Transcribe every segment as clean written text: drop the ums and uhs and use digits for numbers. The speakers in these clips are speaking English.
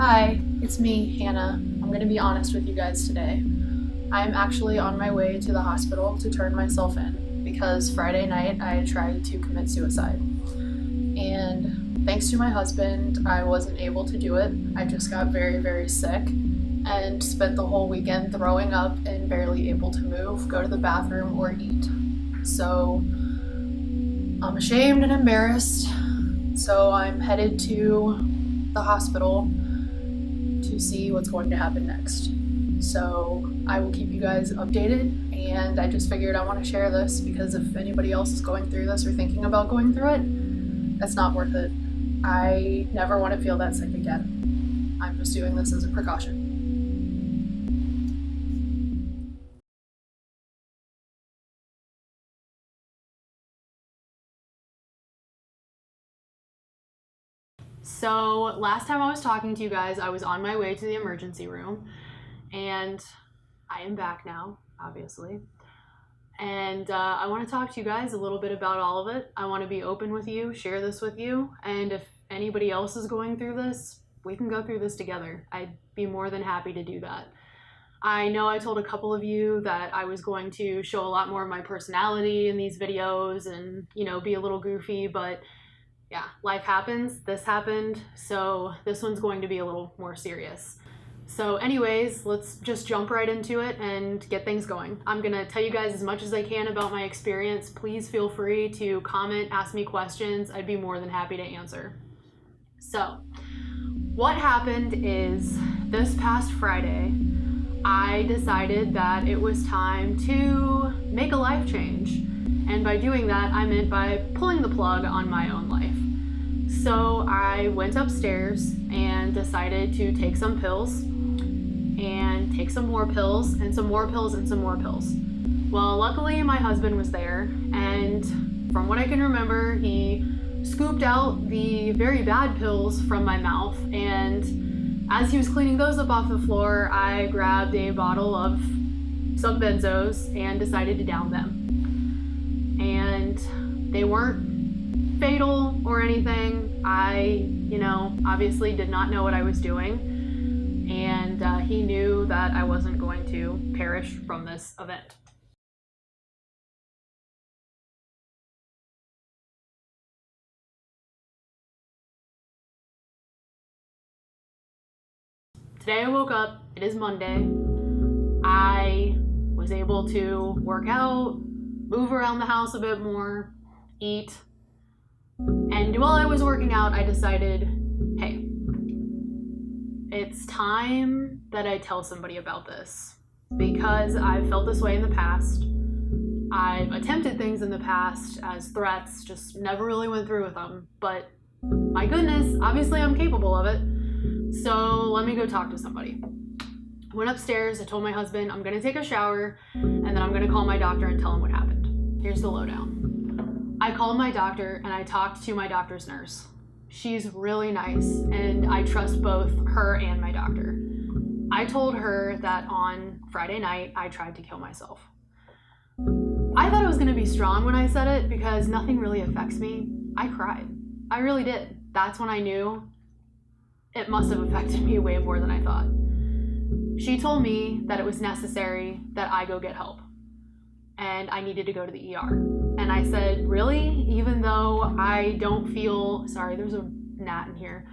Hi, it's me, Hannah. I'm going to be honest with you guys today. I'm actually on my way to the hospital to turn myself in because Friday night I tried to commit suicide. And thanks to my husband, I wasn't able to do it. I just got very, very sick and spent the whole weekend throwing up and barely able to move, go to the bathroom, or eat. So I'm ashamed and embarrassed. So I'm headed to the hospital to see what's going to happen next. So I will keep you guys updated, and I just figured I want to share this because if anybody else is going through this or thinking about going through it, that's not worth it. I never want to feel that sick again. I'm just doing this as a precaution. So last time I was talking to you guys, I was on my way to the emergency room, and I am back now, obviously. And I want to talk to you guys a little bit about all of it. I want to be open with you, share this with you, and if anybody else is going through this, we can go through this together. I'd be more than happy to do that. I know I told a couple of you that I was going to show a lot more of my personality in these videos and, be a little goofy, but yeah, life happens, this happened, so this one's going to be a little more serious. So anyways, let's just jump right into it and get things going. I'm gonna tell you guys as much as I can about my experience. Please feel free to comment, ask me questions. I'd be more than happy to answer. So, what happened is this past Friday, I decided that it was time to make a life change. And by doing that, I meant by pulling the plug on my own life. So I went upstairs and decided to take some pills and take some more pills and some more pills and some more pills. Well, luckily my husband was there, and from what I can remember, he scooped out the very bad pills from my mouth, and as he was cleaning those up off the floor, I grabbed a bottle of some benzos and decided to down them. And they weren't fatal or anything. I, obviously did not know what I was doing, and he knew that I wasn't going to perish from this event. Today I woke up, it is Monday. I was able to work out, move around the house a bit more, eat, and while I was working out, I decided, hey, it's time that I tell somebody about this, because I've felt this way in the past. I've attempted things in the past as threats, just never really went through with them, but my goodness, obviously I'm capable of it, so let me go talk to somebody. I went upstairs, I told my husband I'm gonna take a shower, and then I'm gonna call my doctor and tell him what happened. Here's the lowdown. I called my doctor and I talked to my doctor's nurse. She's really nice, and I trust both her and my doctor. I told her that on Friday night I tried to kill myself. I thought it was gonna be strong when I said it because nothing really affects me. I cried. I really did. That's when I knew it must have affected me way more than I thought. She told me that it was necessary that I go get help, and I needed to go to the ER. And I said, really? Even though I don't feel, sorry, there's a gnat in here.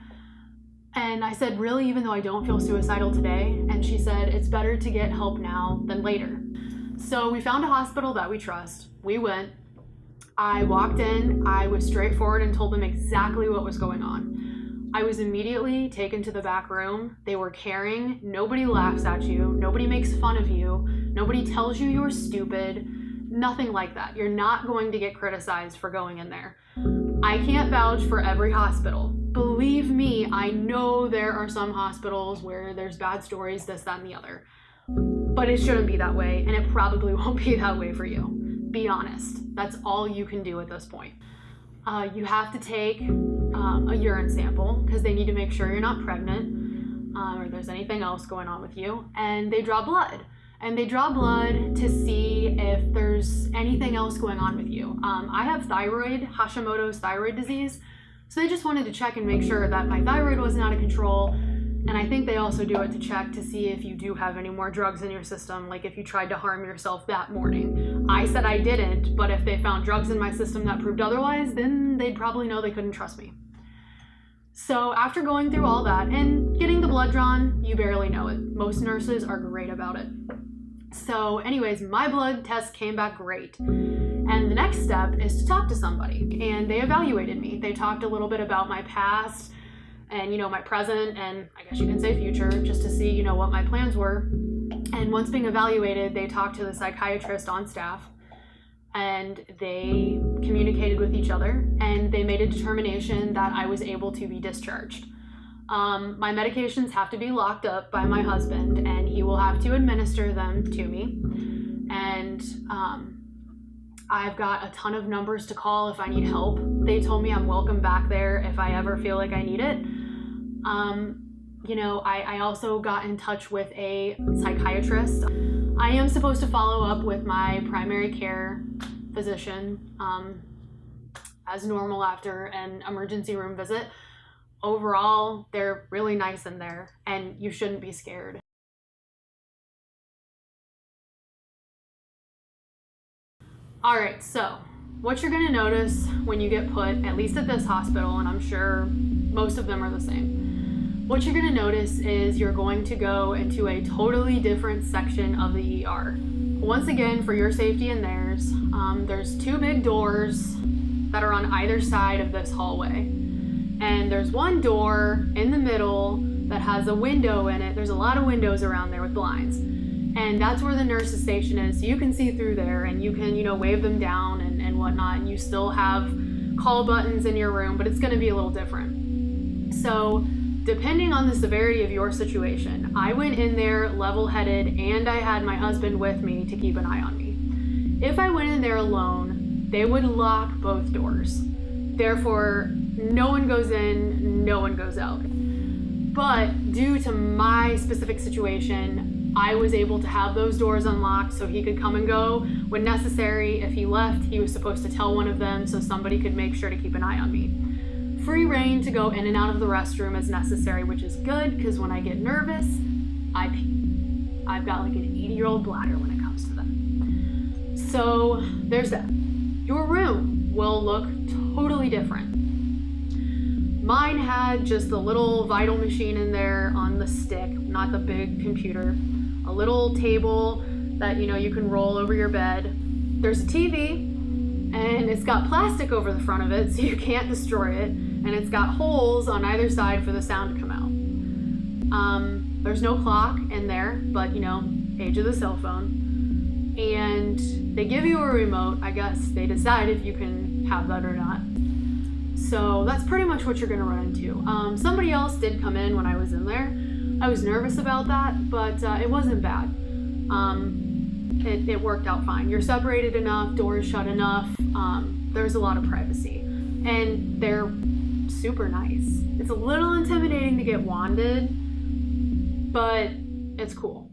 And I said, really, even though I don't feel suicidal today? And she said, it's better to get help now than later. So we found a hospital that we trust. We went. I walked in. I was straightforward and told them exactly what was going on. I was immediately taken to the back room. They were caring. Nobody laughs at you. Nobody makes fun of you. Nobody tells you you're stupid. Nothing like that. You're not going to get criticized for going in there. I can't vouch for every hospital. Believe me, I know there are some hospitals where there's bad stories, this, that, and the other. But it shouldn't be that way, and it probably won't be that way for you. Be honest. That's all you can do at this point. You have to take a urine sample because they need to make sure you're not pregnant or there's anything else going on with you, and they draw blood. And they draw blood to see if there's anything else going on with you. I have Hashimoto's thyroid disease, so they just wanted to check and make sure that my thyroid wasn't out of control, And I think they also do it to check to see if you do have any more drugs in your system, like if you tried to harm yourself that morning. I said I didn't, but if they found drugs in my system that proved otherwise, then they'd probably know they couldn't trust me. So after going through all that and getting the blood drawn, you barely know it. Most nurses are great about it. So anyways, my blood test came back great. And the next step is to talk to somebody. And they evaluated me. They talked a little bit about my past and, my present and I guess you can say future, just to see, what my plans were. And once being evaluated, they talked to the psychiatrist on staff and they communicated with each other and they made a determination that I was able to be discharged. My medications have to be locked up by my husband and he will have to administer them to me. And I've got a ton of numbers to call if I need help. They told me I'm welcome back there if I ever feel like I need it. I also got in touch with a psychiatrist. I am supposed to follow up with my primary care physician as normal after an emergency room visit. Overall, they're really nice in there and you shouldn't be scared. All right, so what you're gonna notice when you get put, at least at this hospital, and I'm sure most of them are the same, what you're gonna notice is you're going to go into a totally different section of the ER. Once again, for your safety and theirs, there's two big doors that are on either side of this hallway. And there's one door in the middle that has a window in it. There's a lot of windows around there with blinds. And that's where the nurse's station is. So you can see through there and you can, wave them down and whatnot. And you still have call buttons in your room, but it's gonna be a little different. So depending on the severity of your situation, I went in there level-headed and I had my husband with me to keep an eye on me. If I went in there alone, they would lock both doors. Therefore, no one goes in, no one goes out. But due to my specific situation, I was able to have those doors unlocked so he could come and go when necessary. If he left, he was supposed to tell one of them so somebody could make sure to keep an eye on me. Free reign to go in and out of the restroom as necessary, which is good because when I get nervous, I pee. I've got like an 80-year-old bladder when it comes to that. So there's that. Your room will look totally different. Mine had just the little vital machine in there on the stick, not the big computer. A little table that, you can roll over your bed. There's a TV, and it's got plastic over the front of it so you can't destroy it. And it's got holes on either side for the sound to come out. There's no clock in there, but, age of the cell phone. And they give you a remote. I guess they decide if you can have that or not. So that's pretty much what you're gonna run into. Somebody else did come in when I was in there. I was nervous about that, but it wasn't bad. It worked out fine. You're separated enough, doors shut enough. There's a lot of privacy. And they're super nice. It's a little intimidating to get wanded, but it's cool.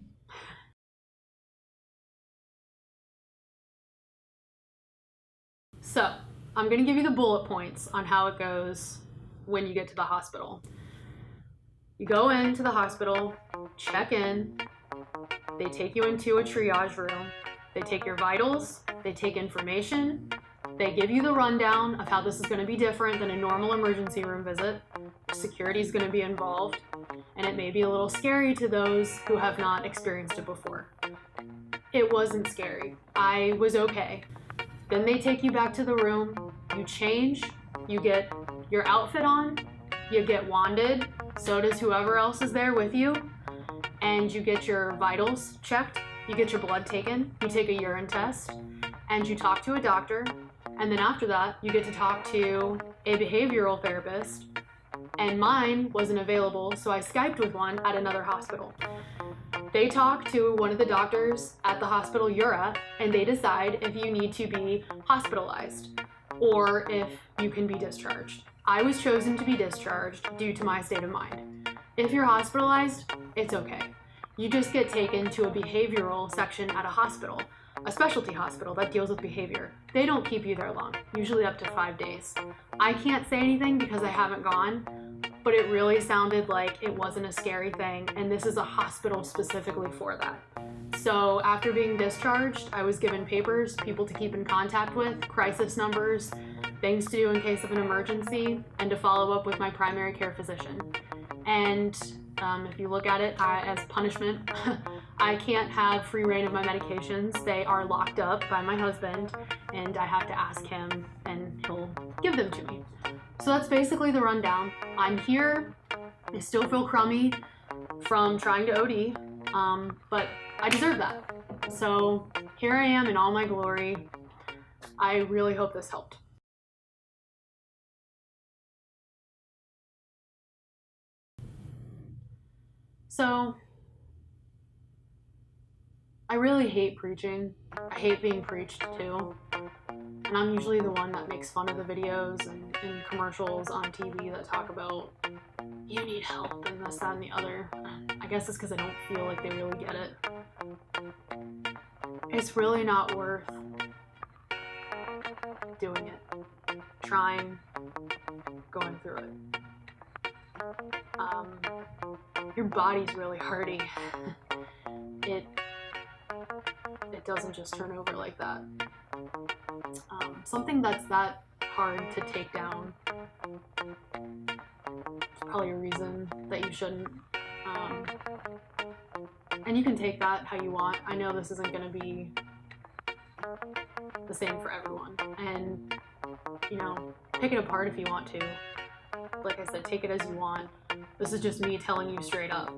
So, I'm gonna give you the bullet points on how it goes when you get to the hospital. You go into the hospital, check in, they take you into a triage room, they take your vitals, they take information, they give you the rundown of how this is gonna be different than a normal emergency room visit. Security is gonna be involved, and it may be a little scary to those who have not experienced it before. It wasn't scary. I was okay. Then they take you back to the room, you change, you get your outfit on, you get wanded, so does whoever else is there with you, and you get your vitals checked, you get your blood taken, you take a urine test, and you talk to a doctor, and then after that, you get to talk to a behavioral therapist, and mine wasn't available, so I Skyped with one at another hospital. They talk to one of the doctors at the hospital you're at, and they decide if you need to be hospitalized or if you can be discharged. I was chosen to be discharged due to my state of mind. If you're hospitalized, it's okay. You just get taken to a behavioral section at a hospital, a specialty hospital that deals with behavior. They don't keep you there long, usually up to 5 days. I can't say anything because I haven't gone, but it really sounded like it wasn't a scary thing, and this is a hospital specifically for that. So after being discharged, I was given papers, people to keep in contact with, crisis numbers, things to do in case of an emergency, and to follow up with my primary care physician. And if you look at it as punishment, I can't have free reign of my medications. They are locked up by my husband, and I have to ask him, and he'll give them to me. So that's basically the rundown. I'm here. I still feel crummy from trying to OD, but I deserve that. So here I am in all my glory. I really hope this helped. So, I really hate preaching. I hate being preached to. And I'm usually the one that makes fun of the videos and commercials on TV that talk about, you need help and this, that, and the other. I guess it's because I don't feel like they really get it. It's really not worth doing it. Trying, going through it. Your body's really hardy. It doesn't just turn over like that. Something that's that hard to take down is probably a reason that you shouldn't. And you can take that how you want. I know this isn't going to be the same for everyone. And, you know, pick it apart if you want to. Like I said, take it as you want. This is just me telling you straight up.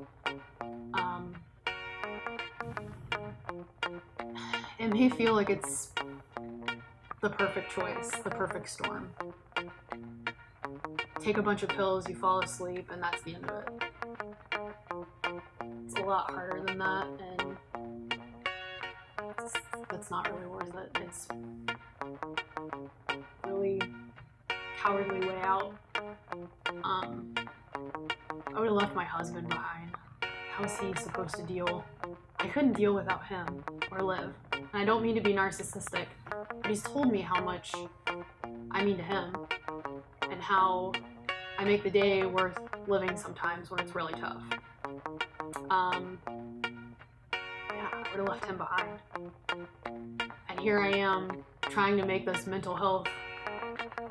It may feel like it's the perfect choice, the perfect storm. Take a bunch of pills, you fall asleep, and that's the end of it. It's a lot harder than that, and that's not really worth it. It's really cowardly way out. I would have left my husband behind. How was he supposed to deal? I couldn't deal without him or live. And I don't mean to be narcissistic, but he's told me how much I mean to him and how I make the day worth living sometimes when it's really tough. Yeah, I would have left him behind. And here I am trying to make this mental health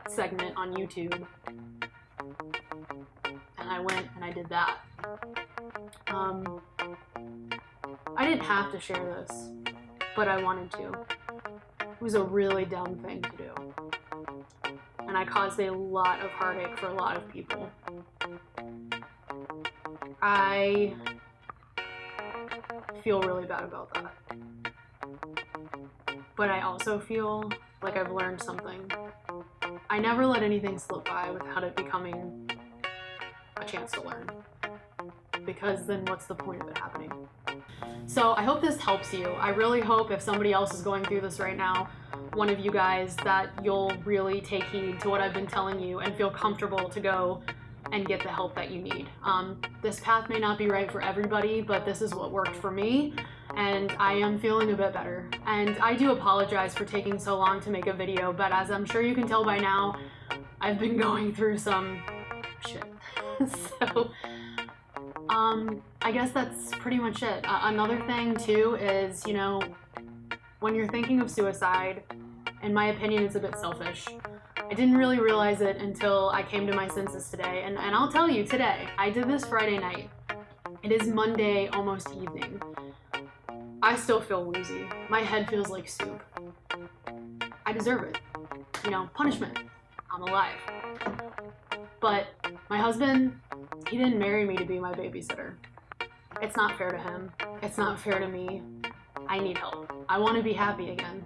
segment on YouTube. And I went and I did that. I didn't have to share this, but I wanted to. It was a really dumb thing to do. And I caused a lot of heartache for a lot of people. I feel really bad about that. But I also feel like I've learned something. I never let anything slip by without it becoming a chance to learn. Because then what's the point of it happening? So I hope this helps you. I really hope if somebody else is going through this right now, one of you guys, that you'll really take heed to what I've been telling you and feel comfortable to go and get the help that you need. This path may not be right for everybody, but this is what worked for me, and I am feeling a bit better. And I do apologize for taking so long to make a video, but as I'm sure you can tell by now, I've been going through some shit. So, I guess that's pretty much it. Another thing too is, you know, when you're thinking of suicide, in my opinion, it's a bit selfish. I didn't really realize it until I came to my senses today, and I'll tell you today, I did this Friday night. It is Monday, almost evening. I still feel woozy. My head feels like soup. I deserve it. You know, punishment. I'm alive. But my husband, he didn't marry me to be my babysitter. It's not fair to him. It's not fair to me. I need help. I want to be happy again.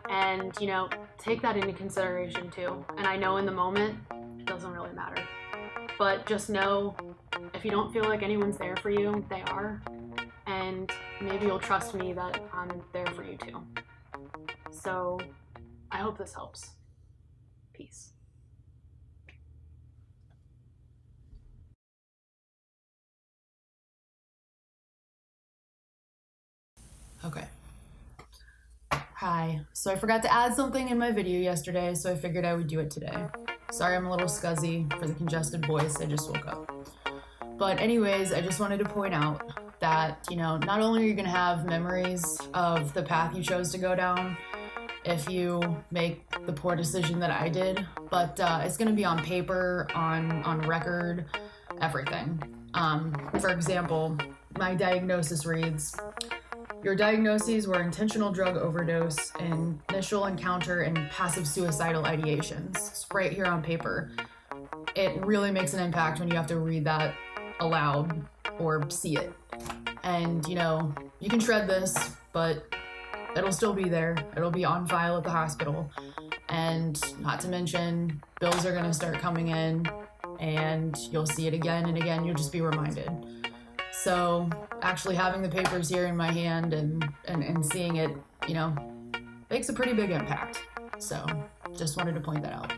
And, you know, take that into consideration too. And I know in the moment, it doesn't really matter. But just know, if you don't feel like anyone's there for you, they are. And maybe you'll trust me that I'm there for you too. So, I hope this helps. Peace. Okay. Hi. So I forgot to add something in my video yesterday, so I figured I would do it today. Sorry I'm a little scuzzy for the congested voice, I just woke up. But anyways, I just wanted to point out that, not only are you gonna have memories of the path you chose to go down if you make the poor decision that I did, but it's gonna be on paper, on record, everything. For example, my diagnosis reads, your diagnoses were intentional drug overdose, initial encounter, and passive suicidal ideations. It's right here on paper. It really makes an impact when you have to read that aloud or see it. And, you can shred this, but it'll still be there. It'll be on file at the hospital. And not to mention, bills are gonna start coming in, and you'll see it again and again. You'll just be reminded. So actually having the papers here in my hand and seeing it, makes a pretty big impact. So just wanted to point that out.